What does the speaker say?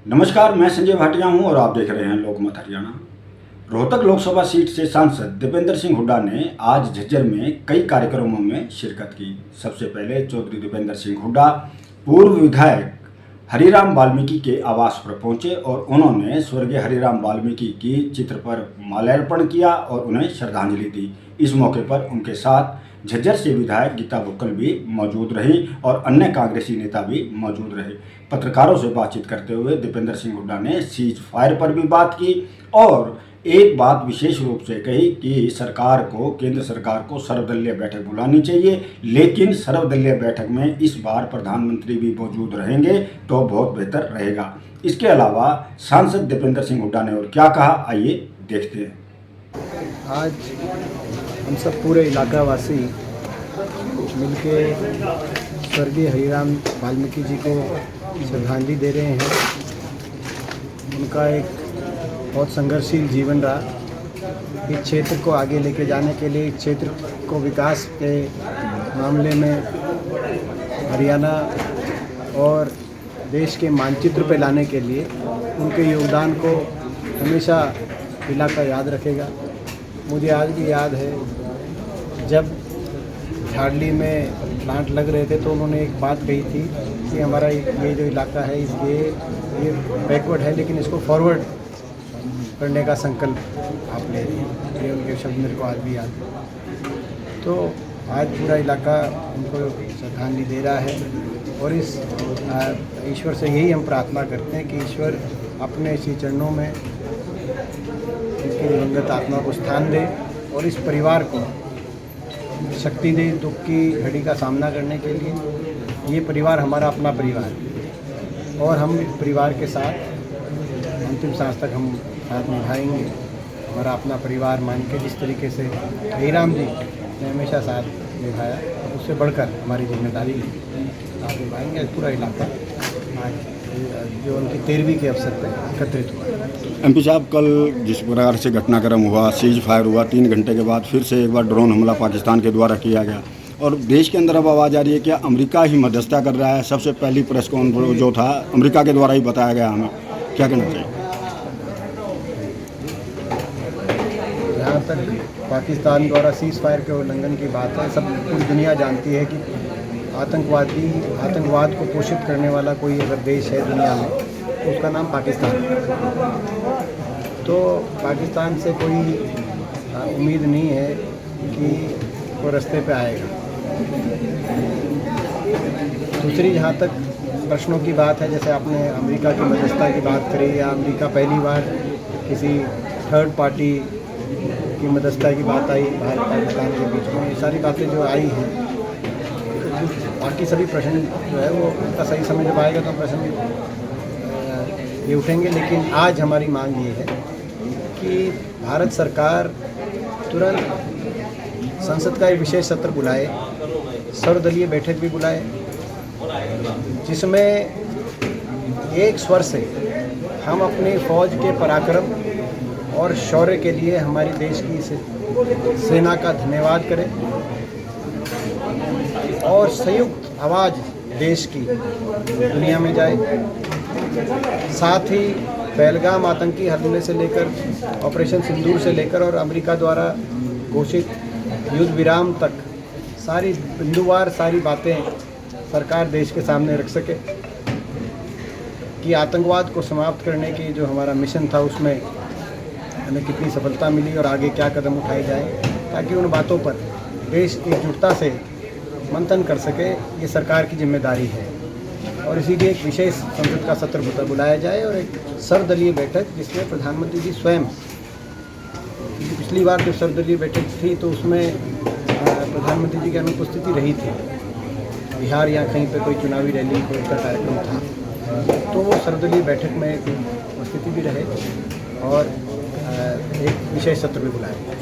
नमस्कार, मैं संजय भाटिया हूं और आप देख रहे हैं लोकमत हरियाणा। रोहतक लोकसभा सीट से सांसद दीपेंद्र सिंह हुड्डा ने आज झज्जर में कई कार्यक्रमों में शिरकत की। सबसे पहले चौधरी दीपेंद्र सिंह हुड्डा पूर्व विधायक हरिराम वाल्मीकि के आवास पर पहुंचे और उन्होंने स्वर्गीय हरिराम वाल्मीकि की चित्र पर माल्यार्पण किया और उन्हें श्रद्धांजलि दी। इस मौके पर उनके साथ झज्जर से विधायक गीता बुक्कल भी मौजूद रही और अन्य कांग्रेसी नेता भी मौजूद रहे। पत्रकारों से बातचीत करते हुए दीपेंद्र सिंह हुड्डा ने सीज फायर पर भी बात की और एक बात विशेष रूप से कही कि केंद्र सरकार को सर्वदलीय बैठक बुलानी चाहिए, लेकिन सर्वदलीय बैठक में इस बार प्रधानमंत्री भी मौजूद रहेंगे तो बहुत बेहतर रहेगा। इसके अलावा सांसद दीपेंद्र सिंह हुड्डा ने और क्या कहा, आइए देखते हैं। आज हम सब पूरे इलाका वासी मिलके स्वर्गीय हरिराम वाल्मीकि जी को श्रद्धांजलि दे रहे हैं। उनका एक बहुत संघर्षशील जीवन रहा। इस क्षेत्र को आगे लेके जाने के लिए, इस क्षेत्र को विकास के मामले में हरियाणा और देश के मानचित्र पे लाने के लिए उनके योगदान को हमेशा इलाका याद रखेगा। मुझे आज भी याद है जब झाड़ली में प्लांट लग रहे थे तो उन्होंने एक बात कही थी कि हमारा ये जो इलाका है ये बैकवर्ड है, लेकिन इसको फॉरवर्ड करने का संकल्प आप ले रहे हैं। ये उनके शब्द मेरे को आज भी याद है। तो आज पूरा इलाका उनको श्रद्धांजलि दे रहा है और इस ईश्वर से यही हम प्रार्थना करते हैं कि ईश्वर अपने इसी चरणों में उनकी दिवंगत आत्मा को स्थान दे और इस परिवार को शक्ति दे दुख की घड़ी का सामना करने के लिए। ये परिवार हमारा अपना परिवार है और हम इस परिवार के साथ अंतिम सांस तक हम साथ निभाएंगे। हमारा अपना परिवार मान के जिस तरीके से हरिराम जी ने हमेशा साथ निभाया, उससे बढ़कर हमारी जिम्मेदारी साथ निभाएंगे। पूरा इलाका आज जो उनकी 13वीं के अवसर पर एकत्रित हुआ। एमपी साहब, कल जिस प्रकार से घटनाक्रम हुआ, सीज फायर हुआ, 3 घंटे के बाद फिर से एक बार ड्रोन हमला पाकिस्तान के द्वारा किया गया और देश के अंदर अब आवाज़ आ रही है कि अमेरिका ही मध्यस्थता कर रहा है। सबसे पहली प्रेस कॉन्फ्रेंस जो था अमेरिका के द्वारा ही बताया गया। हमें क्या कहना चाहिए? जहाँ तक पाकिस्तान द्वारा सीज फायर के उल्लंघन की बात है, सब पूरी दुनिया जानती है कि आतंकवाद को पोषित करने वाला कोई अगर देश है दुनिया में तो उसका नाम पाकिस्तान है। तो पाकिस्तान से कोई उम्मीद नहीं है कि वो रास्ते पे आएगा। दूसरी जहाँ तक प्रश्नों की बात है, जैसे आपने अमेरिका की मध्यस्थता की बात करी या अमेरिका पहली बार किसी थर्ड पार्टी की मध्यस्थता की बात आई भारत पाकिस्तान के बीच में, ये सारी बातें जो आई हैं, बाकी सभी प्रश्न जो है वो उनका सही समय जब आएगा तो प्रश्न ये उठेंगे। लेकिन आज हमारी मांग ये है कि भारत सरकार तुरंत संसद का एक विशेष सत्र बुलाए, सर्वदलीय बैठक भी बुलाए, जिसमें एक स्वर से हम अपनी फौज के पराक्रम और शौर्य के लिए हमारी देश की सेना का धन्यवाद करें और संयुक्त आवाज़ देश की दुनिया में जाए। साथ ही पहलगाम आतंकी हमले से लेकर ऑपरेशन सिंदूर से लेकर और अमेरिका द्वारा घोषित युद्ध विराम तक सारी बिंदुवार सारी बातें सरकार देश के सामने रख सके कि आतंकवाद को समाप्त करने की जो हमारा मिशन था उसमें हमें कितनी सफलता मिली और आगे क्या कदम उठाए जाए, ताकि उन बातों पर देश एकजुटता से मंथन कर सके। ये सरकार की जिम्मेदारी है और इसीलिए एक विशेष संसद का सत्र बुलाया जाए और एक सर्वदलीय बैठक जिसमें प्रधानमंत्री जी स्वयं, पिछली बार जो सर्वदलीय बैठक थी तो उसमें प्रधानमंत्री जी की अनुपस्थिति रही थी। बिहार या कहीं पे कोई चुनावी रैली कोई का कार्यक्रम था तो वो सर्वदलीय बैठक में उपस्थिति भी रहे और एक विशेष सत्र भी बुलाया।